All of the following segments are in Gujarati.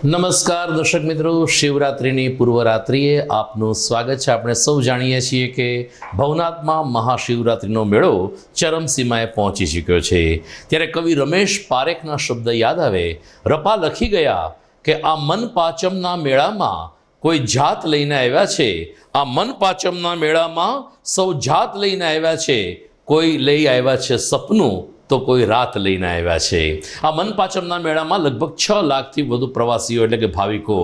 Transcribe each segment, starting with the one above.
નમસ્કાર દર્શક મિત્રો, શિવરાત્રિની પૂર્વરાત્રિએ આપનું સ્વાગત છે। આપણે સૌ જાણીએ છીએ કે ભવનાથમાં મહાશિવરાત્રિનો મેળો ચરમસીમાએ પહોંચી ચૂક્યો છે। ત્યારે કવિ રમેશ પારેખના શબ્દ યાદ આવે। રપા લખી ગયા કે આ મન પાંચમના મેળામાં કોઈ જાત લઈને આવ્યા છે। આ મન પાંચમના મેળામાં સૌ જાત લઈને આવ્યા છે। કોઈ લઈ આવ્યા છે સપનું તો કોઈ રાત લઈને આવ્યા છે। આ મન પાંચમના મેળામાં લગભગ 6 લાખથી વધુ પ્રવાસીઓ એટલે કે ભાવિકો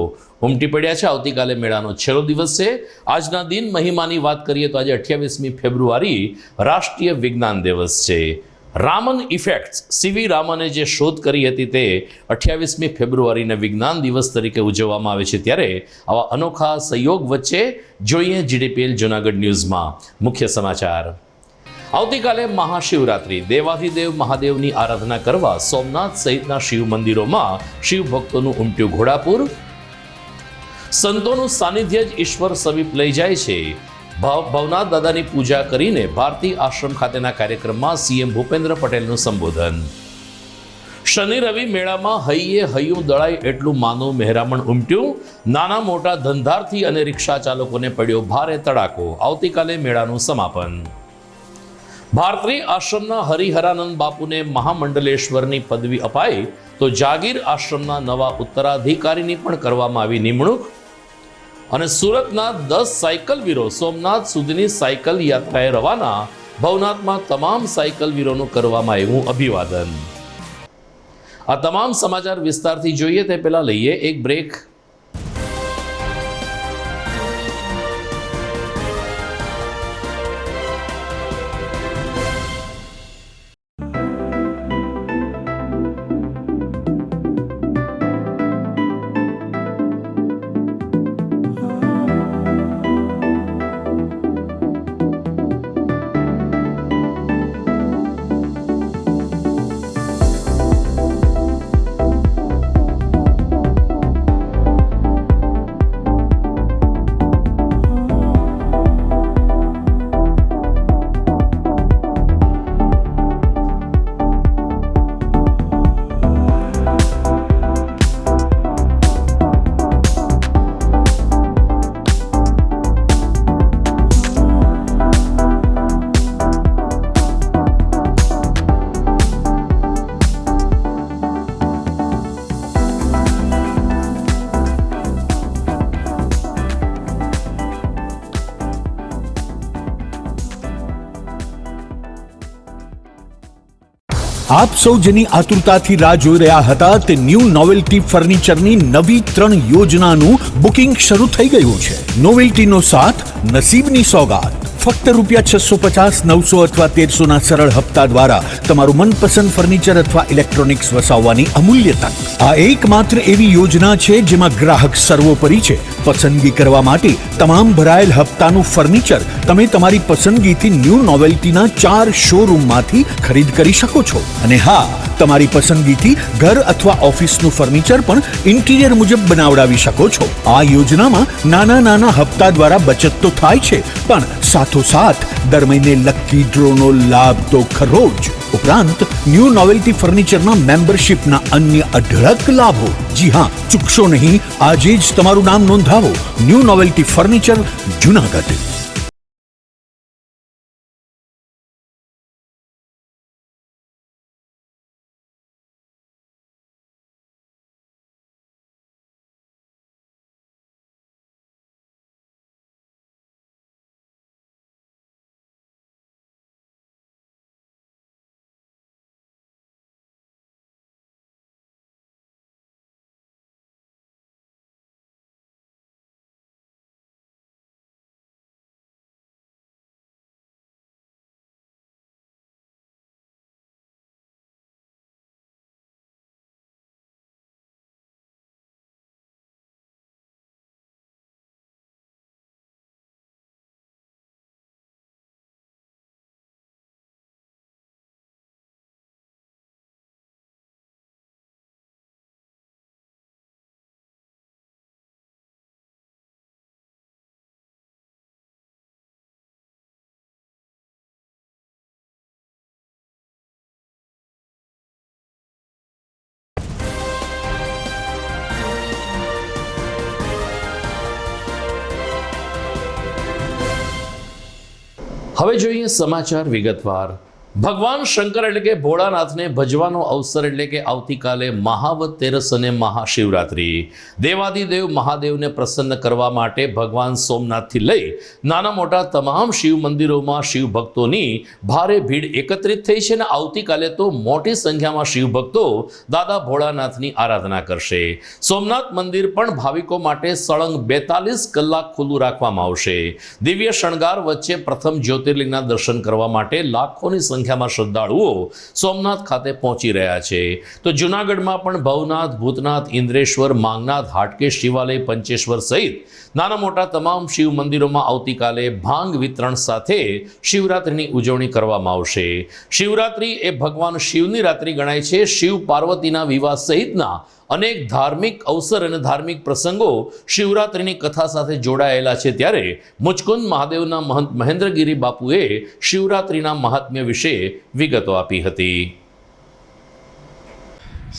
ઉમટી પડ્યા છે। આવતીકાલે મેળાનો છેલ્લો દિવસ છે। આજના દિન મહિમાની વાત કરીએ તો આજે 28મી ફેબ્રુઆરી રાષ્ટ્રીય વિજ્ઞાન દિવસ છે। રામન ઇફેક્ટ્સ સીવી રામને જે શોધ કરી હતી તે 28મી ફેબ્રુઆરીને વિજ્ઞાન દિવસ તરીકે ઉજવવામાં આવે છે। ત્યારે આવા અનોખા સંયોગ વચ્ચે જોઈએ જીડીપીએલ જૂનાગઢ ન્યૂઝમાં મુખ્ય સમાચાર। આવતીકાલે મહાશિવરાત્રિ, દેવાધિદેવ મહાદેવની આરાધના કરવા સોમનાથ સહિતના શિવ મંદિરોમાં શિવ ભક્તોનું ઉમટ્યું ઘોડાપુર। સંતોનું સાનિધ્ય જ ઈશ્વર સમીપ લઈ જાય છે। ભવનાથ દાદાની પૂજા કરીને ભારતી આશ્રમ ખાતેના કાર્યક્રમમાં સીએમ ભૂપેન્દ્ર પટેલનું સંબોધન। શનિ રવિ મેળામાં હૈયે હૈયું દળાય એટલું માનવ મહેરામણ ઉમટ્યું। નાના મોટા ધંધાર્થી અને રિક્ષા ચાલકોને પડ્યો ભારે તડાકો। આવતીકાલે મેળાનું સમાપન। ભારતી આશ્રમના હરિહરાનંદ બાપુને મહામંડલેશ્વરની પદવી અપાઈ તો જાગીર આશ્રમના નવા ઉત્તરાધિકારીની પણ કરવામાં આવી નિમણૂક। અને સુરતના 10 સાયકલવીરો સોમનાથ સુધીની સાયકલ યાત્રાએ રવાના। ભવનાથમાં તમામ સાયકલવીરોનું કરવામાં આવ્યું અભિવાદન। આ તમામ સમાચાર વિસ્તારથી જોઈએ તે પહેલા લઈએ એક બ્રેક। આપ સૌ જેની આતુરતાથી રાહ જોઈ રહ્યા હતા તે ન્યૂ નોવેલ્ટી ફર્નિચરની નવી 3 યોજનાનું બુકિંગ શરૂ થઈ ગયું છે। નોવેલ્ટીનો સાથ, નસીબની સોગાત। ફક્ત ₹650, 900 અથવા 1300ના સરળ હપ્તા દ્વારા તમારું મનપસંદ ફર્નિચર અથવા ઇલેક્ટ્રોનિક્સ વસાવવાની અમૂલ્ય તક। આ એકમાત્ર એવી યોજના છે જેમાં ગ્રાહક સર્વોપરી છે। પસંદગી કરવા માટે તમામ ભરાયેલ હપ્તાનું ફર્નિચર તમે તમારી પસંદગીથી ન્યૂ નોવેલ્ટીના 4 શોરૂમમાંથી ખરીદ કરી શકો છો। અને હા, તમારી પસંદગીથી ઘર અથવા ઓફિસનું ફર્નિચર પણ ઇન્ટિરિયર મુજબ બનાવડાવી શકો છો। આ યોજનામાં નાના નાના હપ્તા દ્વારા બચત તો થાય છે, પણ સાથોસાથ દર મહિને લકી ડ્રોનો લાભ તો ખરો જ। ઉપરાંત ન્યૂ નોવેલ્ટી ફર્નિચરના મેમ્બરશિપના અન્ય અઢળક લાભો। જી હા, ચૂકશો નહીં, આજે જ તમારું નામ નોંધાવો। New Novelty Furniture, Junagadh. હવે જોઈએ સમાચાર વિગતવાર. ભગવાન શંકર એટલે કે ભોળાનાથને ભજવાનો અવસર એટલે કે આવતીકાલે મહાવત તેરસ અને મહાશિવરાત્રિ. દેવાદિદેવ મહાદેવને પ્રસન્ન કરવા માટે ભગવાન સોમનાથથી લઈ નાના મોટા તમામ શિવ મંદિરોમાં શિવ ભક્તોની ભારે ભીડ એકત્રિત થઈ છે અને આવતીકાલે તો મોટી સંખ્યામાં શિવ ભક્તો દાદા ભોળાનાથની આરાધના કરશે. સોમનાથ મંદિર પણ ભાવિકો માટે સળંગ 42 કલાક ખુલ્લું રાખવામાં આવશે. દિવ્ય શણગાર વચ્ચે પ્રથમ જ્યોતિર્લિંગના દર્શન કરવા માટે લાખોની સંખ્યામાં શ્રદ્ધાળુઓ સોમનાથ ખાતે પહોંચી રહ્યા છે. તો જૂનાગઢમાં પણ ભવનાથ, ભૂતનાથ, ઇન્દ્રેશ્વર, માંગનાથ, હાટકેશ શિવાલય, પંચેશ્વર સહિત નાના મોટા તમામ શિવ મંદિરોમાં આવતીકાલે ભાંગ વિતરણ સાથે શિવરાત્રિની ઉજવણી કરવામાં આવશે. શિવરાત્રિ એ ભગવાન શિવની રાત્રિ ગણાય છે. શિવ પાર્વતીના વિવાહ સહિતના અનેક ધાર્મિક અવસર અને ધાર્મિક પ્રસંગો શિવરાત્રિની કથા સાથે જોડાયેલા છે. ત્યારે મુચકુંદ મહાદેવના મહંત મહેન્દ્રગીરી બાપુએ શિવરાત્રિના મહાત્મ્ય વિશે વિગતો આપી હતી.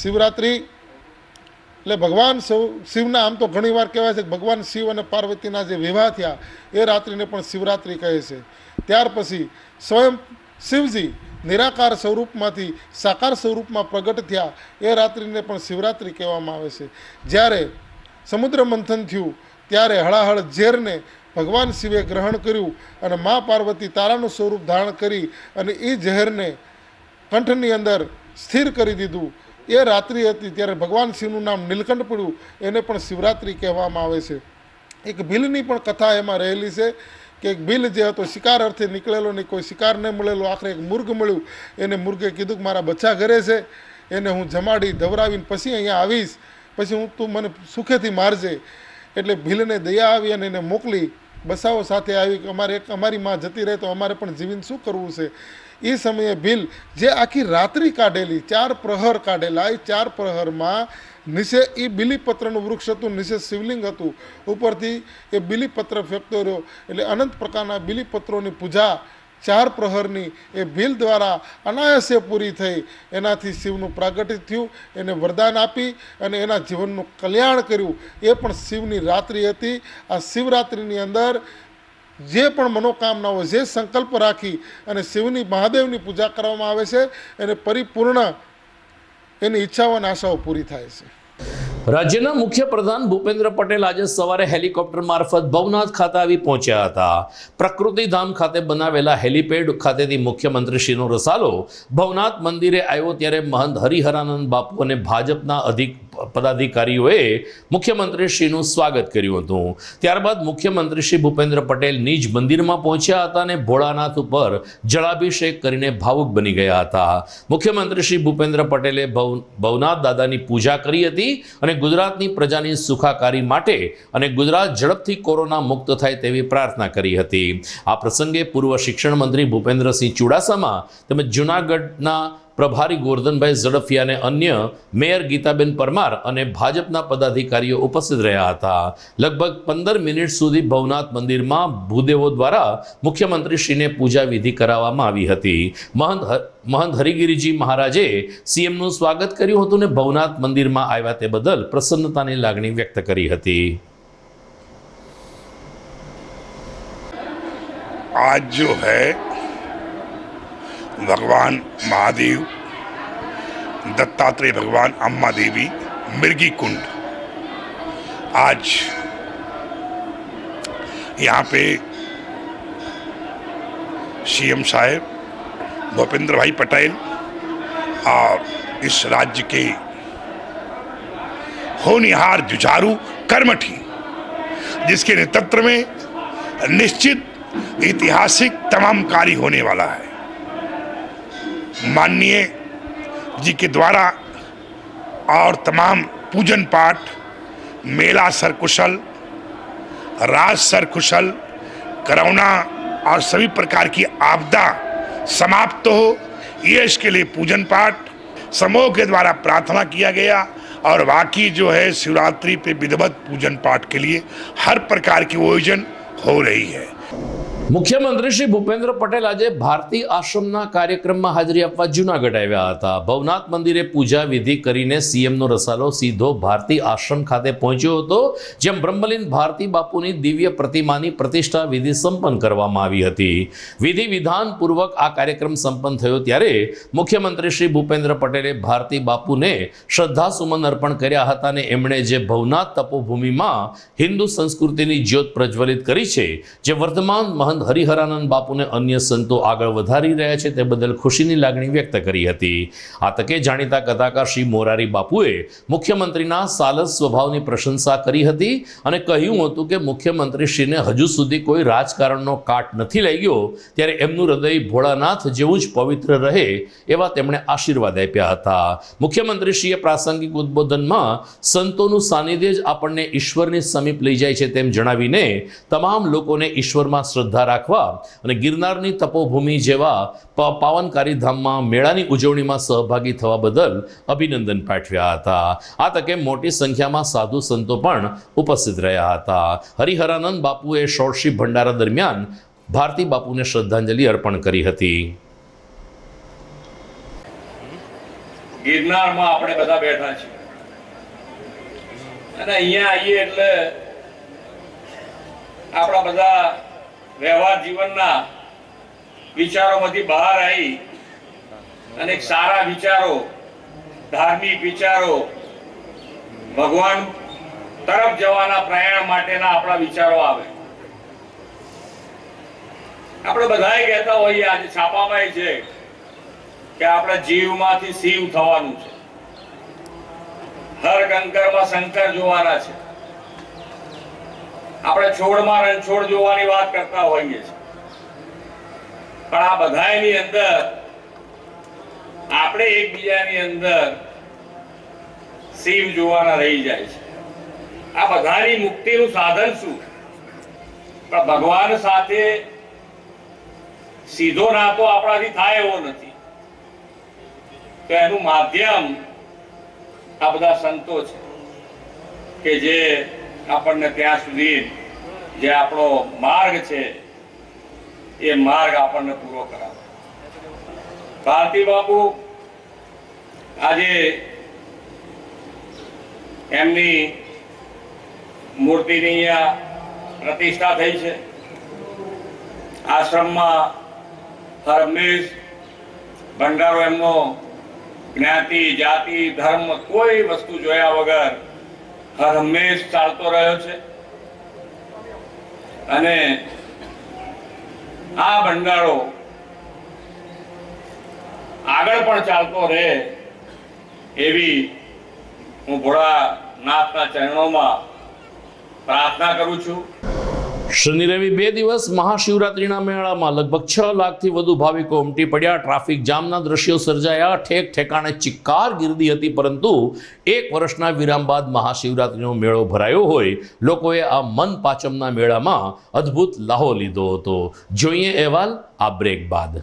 શિવરાત્રિ એટલે ભગવાન શિવના આમ તો ઘણીવાર કહેવાય છે કે ભગવાન શિવ અને પાર્વતીના જે વિવાહ થયા એ રાત્રિને પણ શિવરાત્રિ કહે છે. ત્યાર પછી સ્વયં શિવજી નિરાકાર સ્વરૂપમાંથી સાકાર સ્વરૂપમાં પ્રગટ થયા એ રાત્રિને પણ શિવરાત્રિ કહેવામાં આવે છે. જ્યારે સમુદ્ર મંથન થયું ત્યારે હળાહળ ઝેરને ભગવાન શિવે ગ્રહણ કર્યું અને મા પાર્વતી તારાનું સ્વરૂપ ધારણ કરી અને એ ઝેરને કંઠની અંદર સ્થિર કરી દીધું. એ રાત્રિ હતી ત્યારે ભગવાન શિવનું નામ નીલકંઠ પડ્યું. એને પણ શિવરાત્રિ કહેવામાં આવે છે. એક ભીલની પણ કથા એમાં રહેલી છે કે એક ભીલ જે હતો શિકાર અર્થે નીકળેલો નહીં, કોઈ શિકાર ન મળેલો, આખરે એક મુર્ગ મળ્યું. એને મુર્ગે કીધું કે મારા બચ્ચા ઘરે છે, એને હું જમાડી ધવરાવીને પછી અહીંયા આવીશ, પછી તું મને સુખેથી મારજે. એટલે ભીલને દયા આવી અને એને મોકલી. બસાઓ સાથે આવી કે અમારી માં જતી રહે તો અમારે પણ જીવીને શું કરવું છે. એ સમયે ભીલ જે આખી રાત્રિ કાઢેલી, 4 પ્રહર કાઢેલા, એ 4 પ્રહરમાં નીચે એ બિલીપત્રનું વૃક્ષ હતું, નીચે શિવલિંગ હતું, ઉપરથી એ બિલીપત્ર ફેંકતો રહ્યો. એટલે અનંત પ્રકારના બિલીપત્રોની પૂજા 4 પ્રહરની એ ભીલ દ્વારા અનાયાસે પૂરી થઈ. એનાથી શિવનું પ્રાગટ્ય થયું, એને વરદાન આપી અને એના જીવનનું કલ્યાણ કર્યું. એ પણ શિવની રાત્રિ હતી. આ શિવરાત્રિની અંદર જે પણ મનોકામનાઓ, જે સંકલ્પ રાખી અને શિવની મહાદેવની પૂજા કરવામાં આવે છે એને પરિપૂર્ણ એની ઈચ્છાઓ અને આશાઓ પૂરી થાય છે. રાજ્યના મુખ્ય પ્રધાન ભૂપેન્દ્ર પટેલ આજે સવારે હેલિકોપ્ટર મારફત ભવનાથ ખાતે આવી પહોંચ્યા હતા. પ્રકૃતિધામ ખાતે બનાવેલા હેલિપેડ ખાતેથી મુખ્યમંત્રીશ્રીનો રસાલો ભવનાથ મંદિરે આવ્યો ત્યારે મહંત હરિહરાનંદ બાપુ અને ભાજપના પદાધિકારીઓએ મુખ્યમંત્રીશ્રીનું સ્વાગત કર્યું હતું. ત્યારબાદ મુખ્યમંત્રી શ્રી ભૂપેન્દ્ર પટેલ નિજ મંદિરમાં પહોંચ્યા હતા અને ભોળાનાથ ઉપર જળાભિષેક કરીને ભાવુક બની ગયા હતા. મુખ્યમંત્રી શ્રી ભૂપેન્દ્ર પટેલે ભવનાથ દાદાની પૂજા કરી હતી અને ગુજરાતની પ્રજાની સુખાકારી માટે અને ગુજરાત ઝડપથી કોરોના મુક્ત થાય તેવી પ્રાર્થના કરી હતી. આ પ્રસંગે પૂર્વ શિક્ષણ મંત્રી ભૂપેન્દ્રસિંહ ચુડાસમા તેમજ જૂનાગઢના પ્રભારી ગોરધનભાઈ ઝડફિયા અને અન્ય મેયર ગીતાબેન પરમાર અને ભાજપના પદાધિકારીઓ ઉપસ્થિત રહ્યા હતા. લગભગ 15 મિનિટ સુધી ભવનાથ મંદિરમાં ભૂદેવો દ્વારા મુખ્યમંત્રીશ્રીને પૂજા વિધિ કરાવવામાં આવી હતી. મહંત હરિગીરીજી મહારાજે સીએમનું સ્વાગત કર્યું હતું અને ભવનાથ મંદિરમાં આવ્યા તે બદલ પ્રસન્નતાની લાગણી વ્યક્ત કરી હતી. आज जो है भगवान महादेव, दत्तात्रेय भगवान, अम्मा देवी, मिर्गी कुंड, आज यहाँ पे सीएम साहब भूपेंद्र भाई पटेल और इस राज्य के होनहार जुझारू कर्मठी, जिसके नेतृत्व में निश्चित ऐतिहासिक तमाम कार्य होने वाला है. माननीय जी के द्वारा और तमाम पूजन पाठ, मेला सरकुशल, राज सरकुशल, कोरोना और सभी प्रकार की आपदा समाप्त हो, ये इसके लिए पूजन पाठ समूह के द्वारा प्रार्थना किया गया. और बाकी जो है शिवरात्रि पे विधिवत पूजन पाठ के लिए हर प्रकार की आयोजन हो रही है. મુખ્યમંત્રી શ્રી ભૂપેન્દ્ર પટેલ આજે ભારતી આશ્રમના કાર્યક્રમમાં હાજરી આપવા જૂનાગઢ આવ્યા હતા. ભવનાથ મંદિરે પૂજા વિધિ કરીને સીએમનો રસાલો સીધો ભારતી આશ્રમ ખાતે પહોંચ્યો હતો, જેમ બ્રહ્મલીન ભારતી બાપુની દિવ્ય પ્રતિમાની પ્રતિષ્ઠા વિધિ સંપન્ન કરવામાં આવી હતી. વિધિ વિધાન પૂર્વક આ કાર્યક્રમ સંપન્ન થયો ત્યારે મુખ્યમંત્રી શ્રી ભૂપેન્દ્ર પટેલે ભારતી બાપુને શ્રદ્ધાસુમન અર્પણ કર્યા હતા અને એમણે જે ભવનાથ તપોભૂમિમાં હિન્દુ સંસ્કૃતિની જ્યોત પ્રજ્વલિત કરી છે, જે વર્તમાન મહંત હરિહરાનંદ બાપુને અન્ય સંતો આગળ વધારી રહ્યા છે, તે બદલ ખુશીની લાગણી વ્યક્ત કરી હતી. આ તકે જાણીતા કથાકાર શ્રી મોરારી બાપુએ મુખ્યમંત્રીના સાલસ સ્વભાવની પ્રશંસા કરી હતી અને કહ્યું હતું કે મુખ્યમંત્રીશ્રીને હજુ સુધી કોઈ રાજકારણનો કાટ નથી લાગ્યો, ત્યારે એમનું હૃદય ભોળાનાથ જેવું જ પવિત્ર રહે એવા તેમણે આશીર્વાદ આપ્યા હતા. મુખ્યમંત્રીશ્રીએ પ્રાસંગિક ઉદ્બોધનમાં સંતોનું સાનિધ્ય જ આપણને ઈશ્વરની સમીપ લઈ જાય છે તેમ જણાવીને તમામ લોકોને ઈશ્વરમાં શ્રદ્ધા રાખવા અને ગિરનારની તપોભૂમિ જેવા પાવનકારી ધામમાં મેળાની ઉજવણીમાં સહભાગી થવા બદલ અભિનંદન પાઠવ્યા હતા. આ તકે મોટી સંખ્યામાં સાધુ સંતો પણ ઉપસ્થિત રહ્યા હતા. હરિહરાનંદ બાપુએ ષોડશી ભંડારા દરમિયાન ભારતી બાપુને શ્રદ્ધાંજલિ અર્પણ કરી હતી. ગિરનારમાં આપણે બધા બેઠા છીએ અને અહીંયા આવીએ એટલે આપણા બધા વ્યવહાર જીવનના વિચારોમાંથી બહાર આવી અને સારા વિચારો, ધાર્મિક વિચારો, ભગવાન તરફ જવાના પ્રયાણ માટેના આપણા વિચારો આવે. આપણે બધાએ કહેતા હોઈએ, આજે છાપામાં છે કે આપણા જીવમાંથી શિવ થવાનું છે, હર કંકરમાં શંકર જોવાના છે, આપણે છોડમાં રણછોડ જોવાની વાત કરતા હોઈએ છીએ, પણ આ બધાની અંદર આપણે એકબીજાની અંદર શિવ જોવાના રહી જાય છે. આ બધાની મુક્તિનું સાધન શું? પણ ભગવાન સાથે સીધો નાતો આપણાથી થાય એવો નથી, તો એનું માધ્યમ આ બધા સંતો છે કે જે આપણને ત્યાં સુધી જે આપણો માર્ગ છે એ માર્ગ આપણને પૂરો કરાવે. ભારતી બાપુ આજે એમની મૂર્તિની અહીંયા પ્રતિષ્ઠા થઈ છે. આશ્રમમાં હર હંમેશ ભંડારો એમનો જ્ઞાતિ, જાતિ, ધર્મ કોઈ વસ્તુ જોયા વગર હર હંમેશ ચાલતો રહ્યો છે અને આ ભંડારો આગળ પણ ચાલતો રહે એવી હું ભોળાનાથના ચરણોમાં પ્રાર્થના કરું છું. શનિ રવિ 2 દિવસ મહાશિવરાત્રિના મેળામાં લગભગ 6 લાખથી વધુ ભાવિકો ઉમટી પડ્યા. ટ્રાફિક જામના દ્રશ્યો સર્જાયા. ઠેક ઠેકાણે ચિક્કાર ગીર્દી હતી, પરંતુ 1 વર્ષના વિરામ બાદ મહાશિવરાત્રિનો મેળો ભરાયો હોય લોકોએ આ મન પાચમના મેળામાં અદ્ભુત લાહો લીધો હતો. જોઈએ અહેવાલ આ બ્રેક બાદ.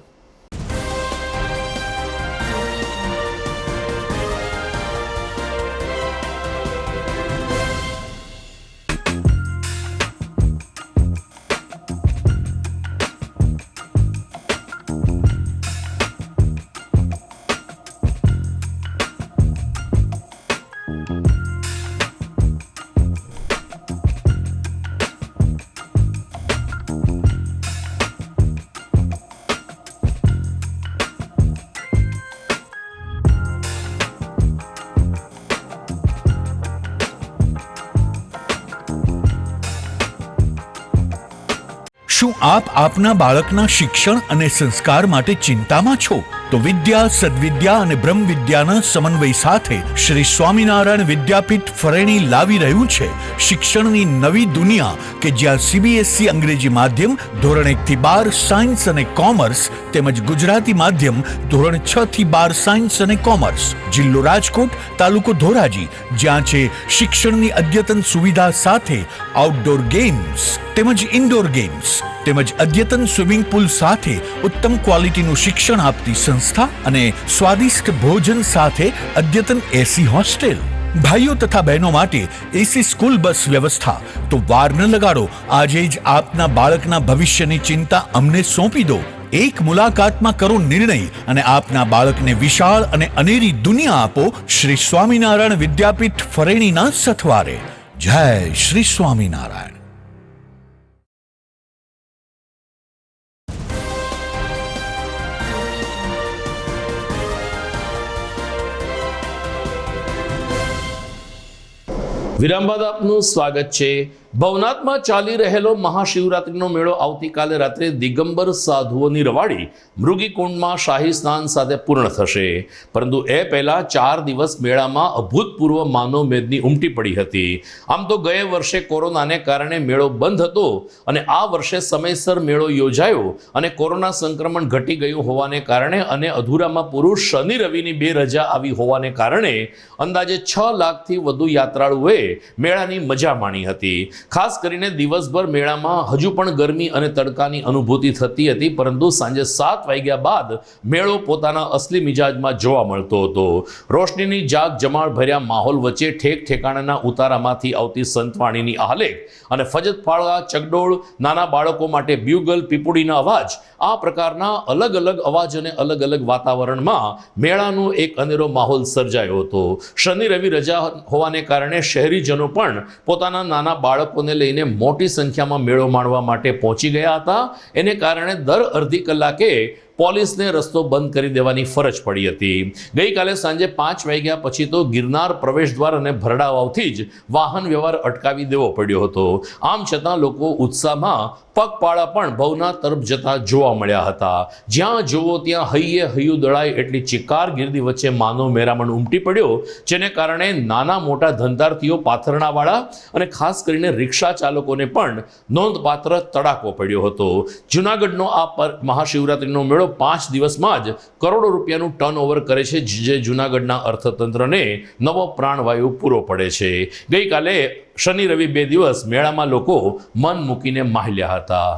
શું આપ આપના બાળકના શિક્ષણ અને સંસ્કાર માટે ચિંતામાં છો? તો વિદ્યા, સદવિદ્યા અને બ્રહ્મ વિદ્યાના સમન્વય સાથે શ્રી સ્વામિનારાયણ વિદ્યાપીઠ ફરેણી લાવી રહ્યું છે શિક્ષણની નવી દુનિયા, કે જ્યાં સીબીએસઈ અંગ્રેજી માધ્યમ ધોરણ 1 થી 12 સાયન્સ અને કોમર્સ તેમજ ગુજરાતી માધ્યમ ધોરણ 6 થી 12 સાયન્સ અને કોમર્સ. જિલ્લો રાજકોટ, તાલુકો ધોરાજી, જ્યાં છે શિક્ષણની અદ્યતન સુવિધા સાથે આઉટડોર ગેમ્સ તેમજ ઇન્ડોર ગેમ્સ તેમજ અદ્યતન સ્વિમિંગ પુલ સાથે ઉત્તમ ક્વોલિટીનું શિક્ષણ આપતી સંસ્થા અને સ્વાદિષ્ટ ભોજન સાથે અદ્યતન એસી હોસ્ટેલ. ભાઈઓ તથા બહેનો માટે એસી સ્કૂલ બસ વ્યવસ્થા, તો વાર ન લગાડો, આજે જ આપના બાળકના ભવિષ્યની ચિંતા અમને સોંપી દો. એક મુલાકાતમાં કરો નિર્ણય અને આપના બાળકને વિશાળ અને અનેરી દુનિયા આપો શ્રી સ્વામિનારાયણ વિદ્યાપીઠ ફરેણીના સથવારે. જય શ્રી સ્વામિનારાયણ. વિરામ બાદ આપનું સ્વાગત છે. ભવનાથમાં ચાલી રહેલો મહાશિવરાત્રિનો મેળો આવતીકાલે રાત્રે દિગંબર સાધુઓની રવાડી મૃગીકુંડમાં શાહી સ્નાન સાથે પૂર્ણ થશે. પરંતુ એ પહેલા 4 દિવસ મેળામાં અભૂતપૂર્વ માનવમેદની ઉમટી પડી હતી. આમ તો ગયા વર્ષે કોરોનાને કારણે મેળો બંધ હતો અને આ વર્ષે સમયસર મેળો યોજાયો અને કોરોના સંક્રમણ ઘટી ગયું હોવાને કારણે અને અધૂરામાં પૂરું શનિ રવિની 2 રજા આવી હોવાને કારણે અંદાજે 6 લાખથી વધુ યાત્રાળુઓએ મેળાની મજા માણી હતી. ખાસ કરીને દિવસભર મેળામાં હજુ પણ ગરમી અને તડકાની અનુભૂતિ થતી હતી, પરંતુ સાંજે 7 વાગ્યા બાદ મેળો પોતાના અસલી મિજાજમાં જોવા મળતો હતો. રોશનીની જાગ જમાળ ભર્યા માહોલ વચ્ચે ઠેક ઠેકાણાના ઉતારામાંથી આવતી સંતવાણીની આહલેખ અને ફજત ફાળવા ચગડોળ, નાના બાળકો માટે બ્યુગલ, પીપુડીના અવાજ, આ પ્રકારના અલગ અલગ અવાજ અને અલગ અલગ વાતાવરણમાં મેળાનો એક અનેરો માહોલ સર્જાયો હતો. શનિ રવિ રજા હોવાને કારણે શહેરીજનો પણ પોતાના નાના બાળકોને લઈને મોટી સંખ્યામાં મેળો માણવા માટે પહોંચી ગયા હતા. એને કારણે દર અડધી કલાકે પોલીસને રસ્તો બંધ કરી દેવાની ફરજ પડી હતી. ગઈકાલે સાંજે 5 વાગ્યા પછી તો ગિરનાર પ્રવેશદ્વાર અને ભરડા વાવથી જ વાહન વ્યવહાર અટકાવી દેવો પડ્યો હતો. આમ છતાં લોકો ઉત્સાહમાં પગપાળા પણ ભવનાથ તરફ જતા જોવા મળ્યા હતા. જ્યાં જુઓ ત્યાં હૈયે હૈયું દળાય એટલી ચિકારગીર્દી વચ્ચે માનવ મેરામણ ઉમટી પડ્યો, જેને કારણે નાના મોટા ધંધાર્થીઓ, પાથરણાવાળા અને ખાસ કરીને રિક્ષા ચાલકોને પણ નોંધપાત્ર તડાકો પડ્યો હતો. જૂનાગઢનો આ મહાશિવરાત્રિનો મેળો 5 દિવસમાં જ કરોડો રૂપિયાનું ટર્નઓવર કરે છે, જે જૂનાગઢના અર્થતંત્રને નવો પ્રાણવાયુ પૂરો પડે છે. ગઈકાલે શનિ રવિ 2 દિવસ મેળામાં લોકો મન મૂકીને માહલ્યા હતા.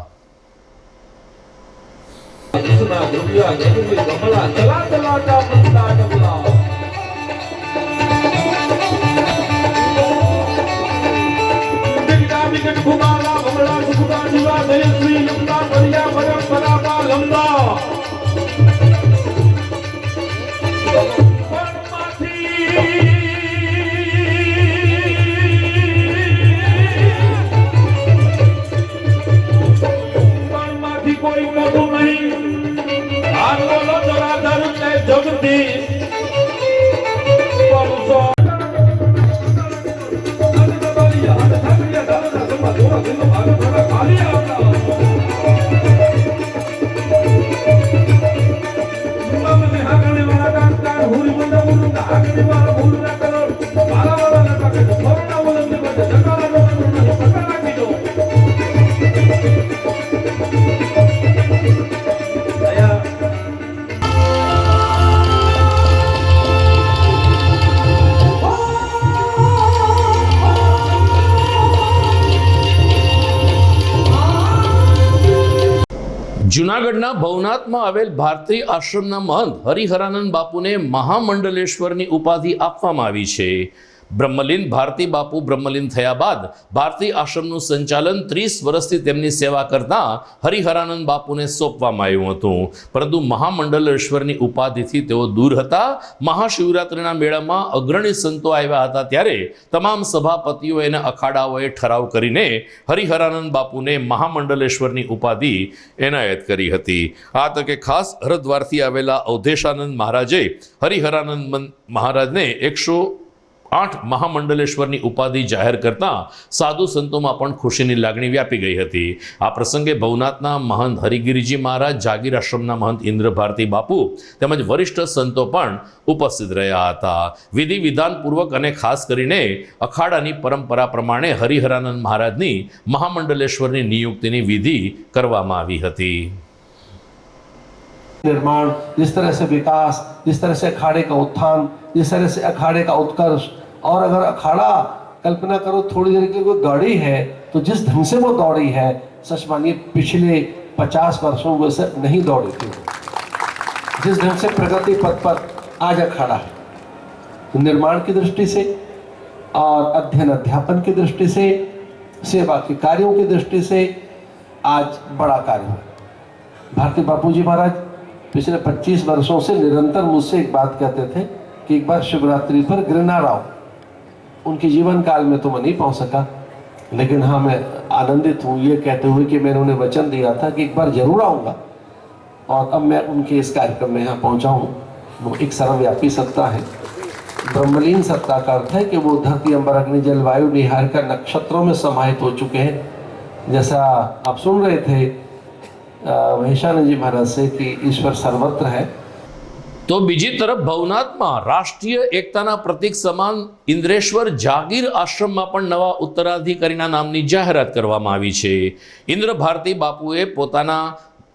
જૂનાગઢના ભવનાથમાં આવેલ ભારતી આશ્રમના મહંત હરિહરાનંદ બાપુને મહામંડલેશ્વરની ઉપાધિ આપવામાં આવી છે. બ્રહ્મલીન ભારતી બાપુ બ્રહ્મલીન થયા બાદ ભારતી આશ્રમનું સંચાલન 30 વર્ષથી તેમની સેવા કરતા હરિહરાનંદ બાપુને સોંપવામાં આવ્યું હતું, પરંતુ મહામંડલેશ્વરની ઉપાધિથી તેઓ દૂર હતા. મહાશિવરાત્રિના મેળામાં અગ્રણી સંતો આવ્યા હતા ત્યારે તમામ સભાપતિઓ અને અખાડાઓએ ઠરાવ કરીને હરિહરાનંદ બાપુને મહામંડલેશ્વરની ઉપાધિ એનાયત કરી હતી. આ તકે ખાસ હરદ્વારથી આવેલા અવધેશાનંદ મહારાજે હરિહરાનંદ મહારાજને 108 મહામંડલેશ્વરની ઉપાધિ જાહેર કરતા સાધુ સંતોમાં પણ ખુશીની લાગણી વ્યાપી ગઈ હતી. આ પ્રસંગે ભવનાથના મહંત હરિગીરીજી મહારાજ, જાગીર આશ્રમના મહંત ઇન્દ્ર ભારતી બાપુ તેમજ વરિષ્ઠ સંતો પણ ઉપસ્થિત રહ્યા હતા. વિધિ વિધાનપૂર્વક અને ખાસ કરીને અખાડાની પરંપરા પ્રમાણે હરિહરાનંદ મહારાજની મહામંડલેશ્વરની નિયુક્તિની વિધિ કરવામાં આવી હતી. निर्माण, जिस तरह से विकास, जिस तरह से अखाड़े का उत्थान, जिस तरह से अखाड़े का उत्कर्ष, और अगर अखाड़ा कल्पना करो थोड़ी देर की कोई गाड़ी है तो जिस ढंग से वो दौड़ी है, सच मानिए पिछले 50 वर्षों में से नहीं दौड़ी थी. जिस ढंग से प्रगति पथ पर आज अखाड़ा है, तो निर्माण की दृष्टि से और अध्ययन अध्यापन की दृष्टि से, सेवा के कार्यों की दृष्टि से आज बड़ा कार्य है। भारती बापूजी महाराज पिछले 25 वर्षों से निरंतर मुझसे एक बात कहते थे कि एक बार शिवरात्रि पर गिरनार आओ। उनके जीवन काल में तो मैं नहीं पहुंच सका, लेकिन हाँ, मैं आनंदित हूँ ये कहते हुए कि मैंने उन्हें वचन दिया था कि एक बार जरूर आऊँगा, और अब मैं उनके इस कार्यक्रम में यहाँ पहुँचा हूँ। वो एक सर्वव्यापी सत्ता है। ब्रह्मलीन सत्ता का अर्थ है कि वो धरती, अंबर, अग्नि, जल, वायु, निहारिका नक्षत्रों में समाहित हो चुके हैं। जैसा आप सुन रहे थे મહેશાનંદ जी महाराज से कि ईश्वर सर्वत्र है। તો બીજી તરફ ભવનાથમાં રાષ્ટ્રીય એકતાના પ્રતીક સમાન ઇન્દ્રેશ્વર જાગીર આશ્રમમાં પણ નવા ઉત્તરાધિકારીના નામની જાહેરાત કરવામાં આવી છે। ઇન્દ્ર ભારતી બાપુએ પોતાના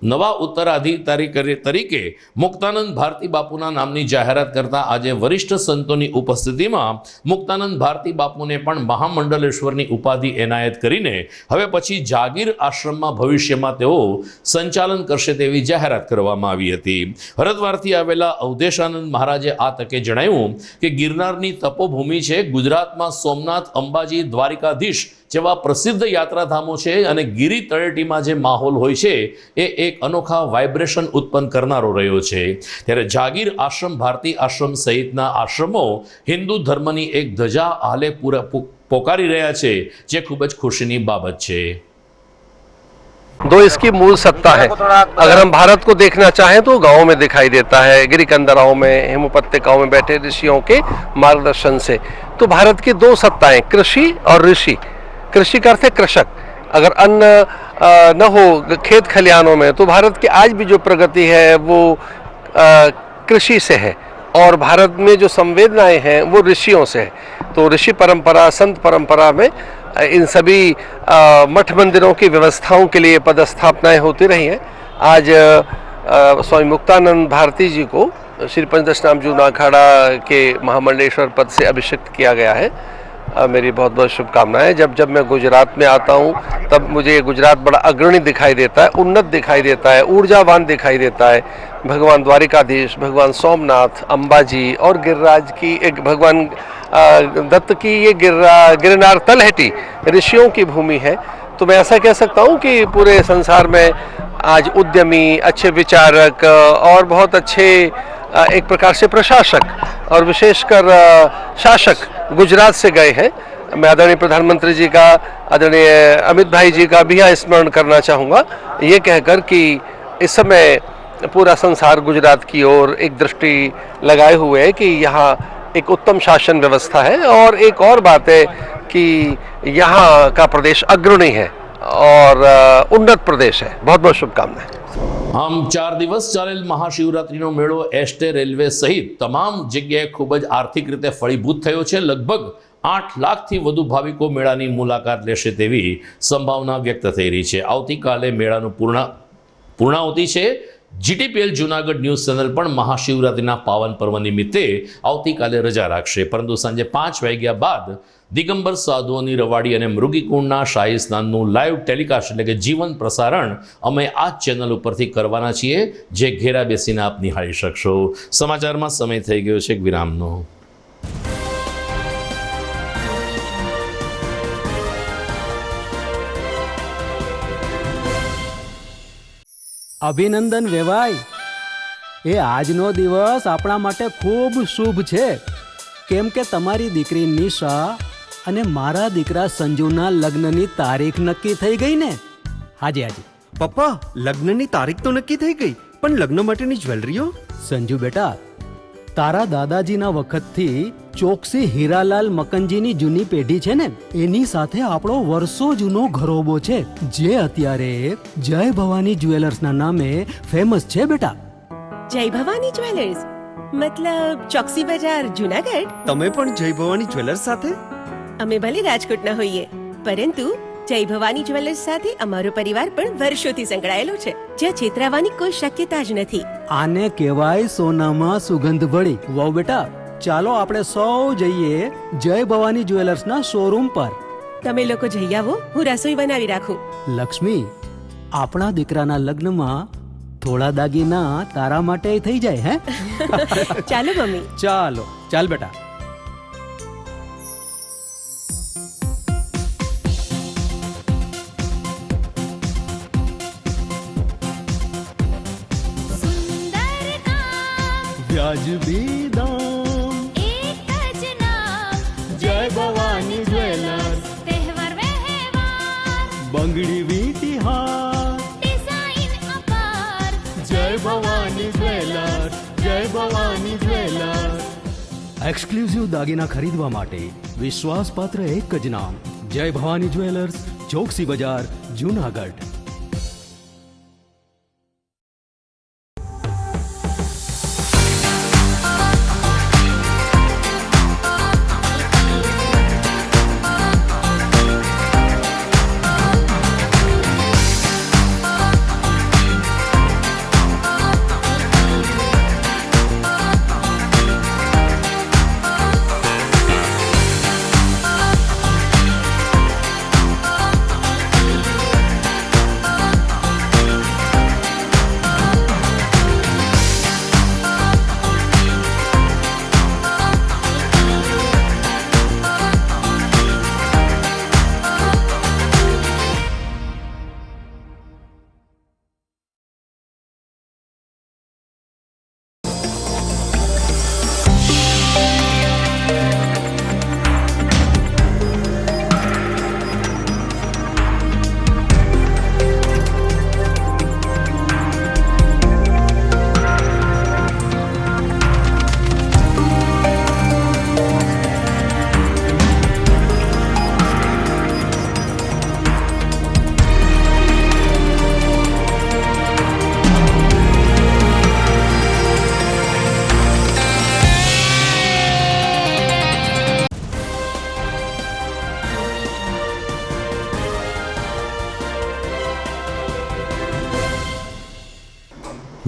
નવા ઉત્તરાધિકારી તરીકે મુક્તાનંદ ભારતી બાપુના નામની જાહેરાત કરતા આજે વરિષ્ઠ સંતોની ઉપસ્થિતિમાં મુક્તાનંદ ભારતી બાપુને પણ મહામંડલેશ્વરની ઉપાધિ એનાયત કરીને હવે પછી જાગીર આશ્રમમાં ભવિષ્યમાં તેઓ સંચાલન કરશે તેવી જાહેરાત કરવામાં આવી હતી। હરદ્વારથી આવેલા અવધેશાનંદ મહારાજે આ તકે જણાવ્યું કે ગિરનારની તપોભૂમિ છે, ગુજરાતમાં સોમનાથ, અંબાજી, દ્વારિકાધીશ જેવા પ્રસિદ્ધ યાત્રાધામો છે અને ગિરી તળેટીમાં જે માહોલ હોય છે એ એક અનોખા વાઇબ્રેશન ઉત્પન્ન કરનારો રહ્યો છે। ત્યારે જાગીર આશ્રમ, ભારતી આશ્રમ સહિતના આશ્રમો હિન્દુ ધર્મની એક ધજા હાલે પોકારી રહ્યા છે, જે ખૂબ જ ખુશીની બાબત છે। दो इसकी मूल सत्ता है। अगर हम भारत को देखना चाहें तो गाँव में दिखाई देता है, गिरी कंदराओं में, हिमोपत्यकाओं में बैठे ऋषियों के मार्गदर्शन से। तो भारत की दो सत्ताएं, कृषि और ऋषि। कृषि का अर्थ है कृषक। अगर अन्न न हो खेत खलिहानों में तो भारत की आज भी जो प्रगति है वो कृषि से है, और भारत में जो संवेदनाएं हैं वो ऋषियों से है। तो ऋषि परंपरा, संत परंपरा में इन सभी मठ मंदिरों की व्यवस्थाओं के लिए पदस्थापनाएं होती रही हैं। आज स्वामी मुक्तानंद भारती जी को श्री पंचदशनाम जूना अखाड़ा के महामंडलेश्वर पद से अभिषिक्त किया गया है। मेरी बहुत बहुत शुभकामनाएं। जब जब मैं गुजरात में आता हूँ तब मुझे गुजरात बड़ा अग्रणी दिखाई देता है, उन्नत दिखाई देता है, ऊर्जावान दिखाई देता है। भगवान द्वारिकाधीश, भगवान सोमनाथ, अंबाजी और गिरिराज की एक भगवान दत्त की ये गिरनार तलहटी ऋषियों की भूमि है। तो मैं ऐसा कह सकता हूँ कि पूरे संसार में आज उद्यमी, अच्छे विचारक और बहुत अच्छे एक प्रकार से प्रशासक और विशेषकर शासक गुजरात से गए हैं। मैं आदरणीय प्रधानमंत्री जी का, आदरणीय अमित भाई जी का भी यहाँ स्मरण करना चाहूँगा, ये कहकर कि इस समय पूरा संसार गुजरात की ओर एक दृष्टि लगाए हुए है कि यहाँ एक उत्तम शासन व्यवस्था है। और एक और बात है कि यहाँ का प्रदेश अग्रणी है और उन्नत प्रदेश है। बहुत बहुत शुभकामनाएं। આમ 4 દિવસ ચાલેલ મહાશિવરાત્રીનો મેળો એસટે રેલવે સહિત તમામ જગ્યાએ ખૂબ જ આર્થિક રીતે ફળીભૂત થયો છે। લગભગ 8 લાખથી વધુ ભાવિકો મેળાની મુલાકાત લેશે તેવી સંભાવના વ્યક્ત થઈ રહી છે। આવતીકાલે મેળાનું પૂર્ણાહુતિ છે। જીટીપીએલ જૂનાગઢ ન્યૂઝ ચેનલ પણ મહાશિવરાત્રિના પાવન પર્વ નિમિત્તે આવતીકાલે રજા રાખશે, પરંતુ સાંજે 5 વાગ્યા બાદ દિગંબર સાધુઓની રવાડી અને મૃગીકુંડના શાહી સ્નાનનું લાઈવ ટેલિકાસ્ટ એટલે કે જીવન પ્રસારણ અમે આ ચેનલ ઉપરથી કરવાના છીએ, જે ઘેરા બેસીને આપ નિહાળી શકશો। સમાચારમાં સમય થઈ ગયો છે એક વિરામનો। અભિનંદન વેવાય, એ આજનો દિવસ આપણા માટે ખૂબ શુભ છે, કેમ કે તમારી દીકરી નિશા અને મારા દીકરા સંજુના લગ્નની તારીખ નક્કી થઈ ગઈ ને। હાજી હાજી પપ્પા, લગ્નની તારીખ તો નક્કી થઈ ગઈ, પણ લગ્ન માટેની જ્વેલરીઓ? સંજુ બેટા, તારા દાદાજીના વખતથી ચોકસી હીરાલાલ મકનજીની જૂની પેઢી છે ને, એની સાથે આપણો વર્ષો જૂનો ઘરોબો છે, જે અત્યારે જય ભવાની જ્વેલર્સના નામે ફેમસ છે બેટા। જય ભવાની જ્વેલર્સ મતલબ ચોકસી બજાર જુનાગઢ? તમે પણ જય ભવાની જ્વેલર્સ સાથે? અમે ભલે રાજકોટના હોઈએ, પરંતુ જય ભવાની જ્વેલર્સ સાથે અમારો પરિવાર પણ વર્ષોથી સંકળાયેલો છે, જ્યાં છેતરાવાની કોઈ શક્યતા જ નથી। આને કહેવાય સોનામાં સુગંધ ભળી। વાવ બેટા, ચાલો આપણે સૌ જઈએ જય ભવાની જ્વેલર્સના શોરૂમ પર। તમે લોકો જઈ આવો, હું રસોઈ બનાવી રાખું। લક્ષ્મી, આપણા દીકરાના લગ્નમાં થોડા દાગીના તારા માટે થઈ જાય હે? ચાલો મમ્મી। ચાલો ચાલ બેટા। વ્યાજબી દામ, એક જ નામ, જય ભવાની જ્વેલર્સ, તહેવાર વ્યવહાર, બંગડી વીટી હાર, ડિઝાઇન અપાર, જય ભવાની જ્વેલર્સ, જય ભવાની જ્વેલર્સ. એક્સક્લુઝિવ દાગીના ખરીદવા માટે વિશ્વાસપાત્ર એક જ નામ, જય ભવાની જ્વેલર્સ, ચોકસી બજાર, જૂનાગઢ.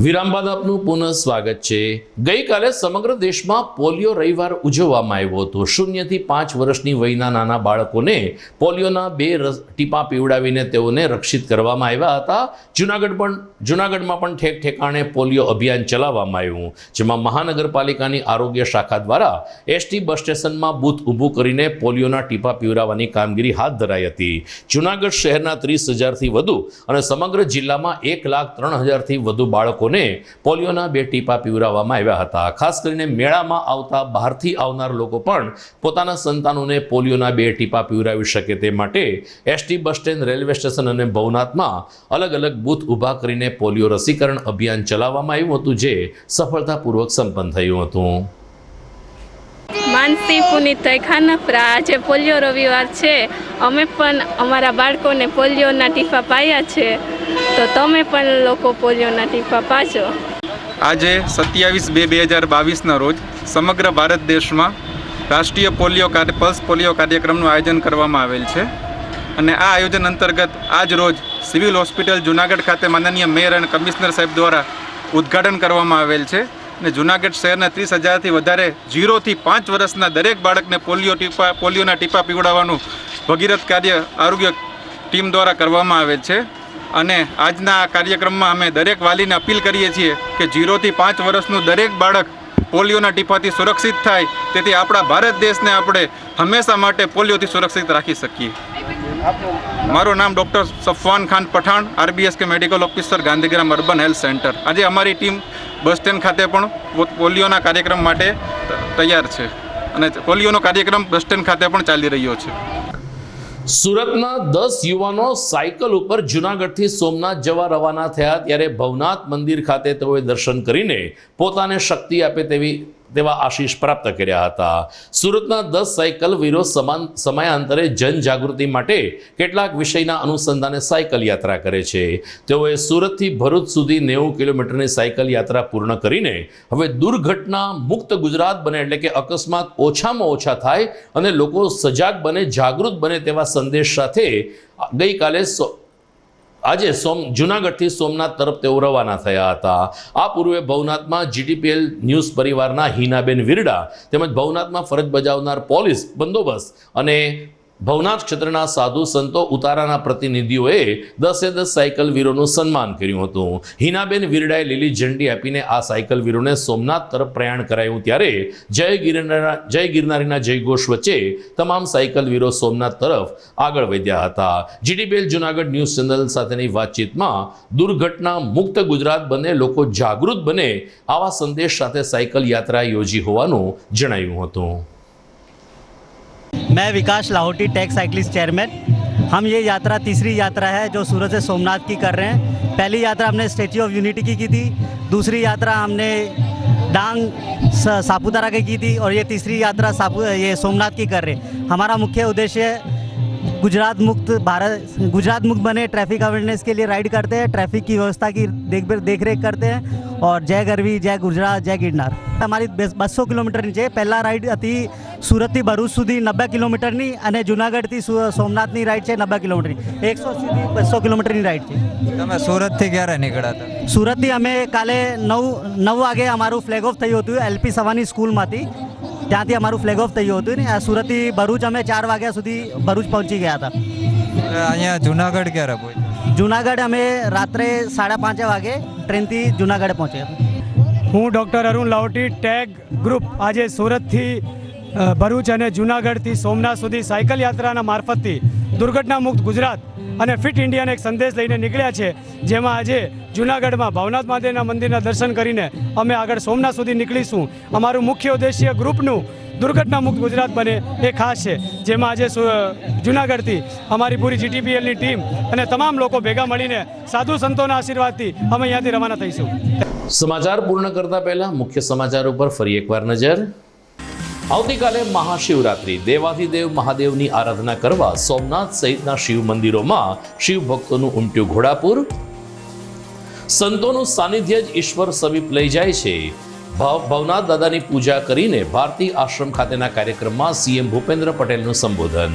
વિરામ બાદ આપનું પુનઃ સ્વાગત છે. ગઈકાલે સમગ્ર દેશમાં પોલિયો રવિવાર ઉજવવામાં આવ્યો હતો. 0 થી 5 વર્ષની વયના નાના બાળકોને પોલિયોના 2 ટીપા પીવડાવીને તેઓને રક્ષિત કરવામાં આવ્યા હતા. જૂનાગઢમાં પણ ઠેક ઠેકાણે પોલિયો અભિયાન ચલાવવામાં આવ્યું, જેમાં મહાનગરપાલિકાની આરોગ્ય શાખા દ્વારા એસટી બસ સ્ટેશનમાં બૂથ ઊભું કરીને પોલિયોના ટીપા પીવડાવવાની કામગીરી હાથ ધરાઈ હતી. જૂનાગઢ શહેરના 30,000થી વધુ અને સમગ્ર જિલ્લામાં 1,03,000થી વધુ બાળકોને પોલિયોના 2 ટીપા પીવડાવવામાં આવ્યા હતા. ખાસ કરીને મેળામાં આવતા બહારથી આવનાર લોકો પણ પોતાના સંતાનોને પોલિયોના 2 ટીપા પીવડાવી શકે તે માટે ST bus stand, railway station અને ભવનાથમાં અલગ અલગ બૂથ ઊભા કરીને પોલિયો રસીકરણ અભિયાન ચલાવવામાં આવ્યું હતું, જે સફળતાપૂર્વક સંપન્ન થયું હતું. માનસી પુનિત ખાનપરા. આજે પોલિયો રવિવાર છે. અમે પણ અમારા બાળકોને પોલિયોના ટીપા પાયા છે, તો તમે પણ લોકો પોલિયોના ટીપા પાજો. આજે 27/2/2022ના રોજ સમગ્ર ભારત દેશમાં રાષ્ટ્રીય પલ્સ પોલિયો કાર્યક્રમનું આયોજન કરવામાં આવેલ છે અને આ આયોજન અંતર્ગત આજ રોજ સિવિલ હોસ્પિટલ જૂનાગઢ ખાતે માનનીય મેયર અને કમિશનર સાહેબ દ્વારા ઉદ્ઘાટન કરવામાં આવેલ છે અને જૂનાગઢ શહેરના 30,000થી વધારે 0 થી 5 વર્ષના દરેક બાળકને પોલિયોના ટીપા પીવડાવવાનું ભગીરથ કાર્ય આરોગ્ય ટીમ દ્વારા કરવામાં આવેલ છે. અને આજના આ કાર્યક્રમમાં અમે દરેક વાલીને અપીલ કરીએ છીએ કે 0 થી 5 વર્ષનું દરેક બાળક પોલિયોના ટીપાથી સુરક્ષિત થાય, તેથી આપણા ભારત દેશને આપણે હંમેશા માટે પોલિયોથી સુરક્ષિત રાખી શકીએ. મારું નામ doctor Safwan Khan Pathan, RBSK medical officer, Gandhigram urban health centre. આજે અમારી ટીમ બસ સ્ટેન્ડ ખાતે પણ પોલિયોના કાર્યક્રમ માટે તૈયાર છે અને પોલિયોનો કાર્યક્રમ બસ સ્ટેન્ડ ખાતે પણ ચાલી રહ્યો છે. સુરતના 10 યુવાનો સાયકલ ઉપર જૂનાગઢથી સોમનાથ જવા રવાના થયા, ત્યારે ભવનાથ મંદિર ખાતે તેઓએ દર્શન કરીને પોતાને શક્તિ આપે તેવા આશીષ પ્રાપ્ત કર્યા હતા. સુરતના 10 સાયકલ વીરો સમયાંતરે જનજાગૃતિ માટે કેટલાક વિષયના અનુસંધાને સાયકલ યાત્રા કરે છે. તેઓએ સુરતથી ભરૂચ સુધી 90 કિલોમીટરની સાયકલ યાત્રા પૂર્ણ કરીને હવે દુર્ઘટના મુક્ત ગુજરાત બને, એટલે કે અકસ્માત ઓછામાં ઓછા થાય અને લોકો સજાગ બને, જાગૃત બને તેવા સંદેશ સાથે ગઈકાલે આજે જૂનાગઢથી સોમનાથ તરફ તેઓ રવાના થયા હતા. આ પૂર્વે ભવનાથમાં GTPL ન્યૂઝ પરિવારના હિનાબેન વિરડા તેમજ ભવનાથમાં ફરજ બજાવનાર પોલીસ બંદોબસ્ત અને ભવનાથ ક્ષેત્રના સાધુ સંતો ઉતારાના પ્રતિનિધિઓએ 10 સાયકલ વીરોનું સન્માન કર્યું હતું. હિનાબેન વિરડાએ લીલી ઝંડી આપીને આ સાયકલ વીરોને સોમનાથ તરફ પ્રયાણ કરાયું ત્યારે જય ગિરનારીના જયઘોષ વચ્ચે તમામ સાયકલ વીરો સોમનાથ તરફ આગળ વધ્યા હતા. જીટીપીએલ જૂનાગઢ ન્યૂઝ ચેનલ સાથેની વાતચીતમાં દુર્ઘટના મુક્ત ગુજરાત બને, લોકો જાગૃત બને આવા સંદેશ સાથે સાયકલ યાત્રા યોજી હોવાનું જણાવ્યું હતું. मैं विकास लाहौटी टैग साइकिलिस्ट चेयरमैन। हम ये यात्रा तीसरी यात्रा है जो सूरत से सोमनाथ की कर रहे हैं। पहली यात्रा हमने स्टैच्यू ऑफ यूनिटी की थी, दूसरी यात्रा हमने डांग सापुतारा की थी और ये तीसरी यात्रा ये सोमनाथ की कर रहे हैं। हमारा मुख्य उद्देश्य गुजरात मुक्त बने, ट्रैफिक अवेयरनेस के लिए राइड करते हैं, ट्रैफिक की व्यवस्था की देख रेख करते हैं और जय गरवी, जय गुजरात, जय गिरनार અમારી 200 કિલોમીટરની છે. પહેલા રાઈડ હતી સુરતથી ભરૂચ સુધી 90 કિલોમીટરની અને જુનાગઢથી સોમનાથની રાઈડ છે 90 કિલોમીટરની. 100 સુધી 200 કિલોમીટરની રાઈડ છે. તમે સુરતથી ક્યારે નીકળ્યા હતા? સુરતથી અમે કાલે 9 વાગે અમારું ફ્લેગ ઓફ થયું હતું એલપી સવાની સ્કૂલમાંથી. ત્યાંથી અમારું ફ્લેગ ઓફ થયું હતું ને સુરતથી ભરૂચ અમે 4 વાગ્યા સુધી ભરૂચ પહોંચી ગયા હતા. અહીંયા જુનાગઢ ક્યારે પહોંચ્યા? જુનાગઢ અમે રાત્રે 5:30 વાગે ટ્રેનથી જુનાગઢ પહોંચ્યા હતા. હું ડૉક્ટર અરુણ લાહોટી ટેગ ગ્રુપ આજે સુરતથી ભરૂચ અને જૂનાગઢથી સોમનાથ સુધી સાયકલ યાત્રાના મારફતથી દુર્ઘટના મુક્ત ગુજરાત અને ફિટ ઇન્ડિયાનો એક સંદેશ લઈને નીકળ્યા છે, જેમાં આજે જૂનાગઢમાં ભવનાથ મહાદેવના મંદિરના દર્શન કરીને અમે આગળ સોમનાથ સુધી નીકળીશું. અમારું મુખ્ય ઉદ્દેશ્ય ગ્રુપનું દુર્ઘટના મુક્ત ગુજરાત બને એ ખાસ છે, જેમાં આજે જૂનાગઢથી અમારી પૂરી જીટીપીએલની ટીમ અને તમામ લોકો ભેગા મળીને સાધુ સંતોના આશીર્વાદથી અમે અહીંયાથી રવાના થઈશું. સમાચાર પૂર્ણ કરતા પહેલા મુખ્ય સમાચાર ઉપર ફરી એકવાર નજર. આવતીકાલે મહાશિવરાત્રી, દેવાધિદેવ મહાદેવની આરાધના કરવા સોમનાથ સહિતના શિવ મંદિરોમાં શિવ ભક્તોનું ઉમટ્યું ઘોડાપુર. સંતોનું સાનિધ્ય જ ઈશ્વર સમીપ લઈ જાય છે. ભવનાથ દાદાની પૂજા કરીને ભારતી આશ્રમ ખાતેના કાર્યક્રમમાં સીએમ ભૂપેન્દ્ર પટેલનું સંબોધન.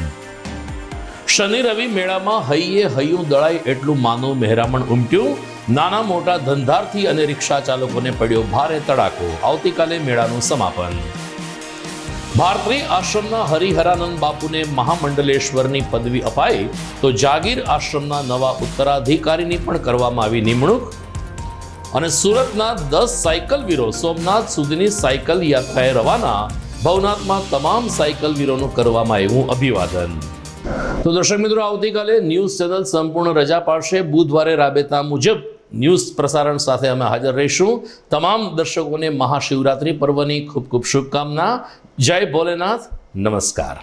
શનિ રવિ મેળામાં હૈયે હૈયું દળાય એટલું માનવ મહેરામણ ઉમટ્યું. નાના મોટા ધંધાર્થી અને રિક્ષા ચાલકોને પડ્યો ભારે તડાકો. આવતીકાલે મેળાનું સમાપન. ભારતી આશ્રમના હરિહરાનંદ બાપુને મહામંડલેશ્વરની પદવી અપાઈ તો જાગીર આશ્રમના નવા ઉત્તરાધિકારીની પણ કરવામાં આવી નિમણૂક. અને સુરતના 10 સાયકલ વીરો સોમનાથ સુધીની સાયકલ યાત્રાએ રવાના. ભવનાથમાં તમામ સાયકલ વીરોનું કરવામાં આવ્યું અભિવાદન. તો દર્શક મિત્રો, આવતીકાલે ન્યૂઝ ચેનલ સંપૂર્ણ રજા પાડશે. બુધવારે રાબેતા મુજબ ન્યૂઝ પ્રસારણ સાથે અમે હાજર રહીશું. તમામ દર્શકોને મહાશિવરાત્રી પર્વની ખૂબ ખૂબ શુભકામના. જય ભોલેનાથ. નમસ્કાર.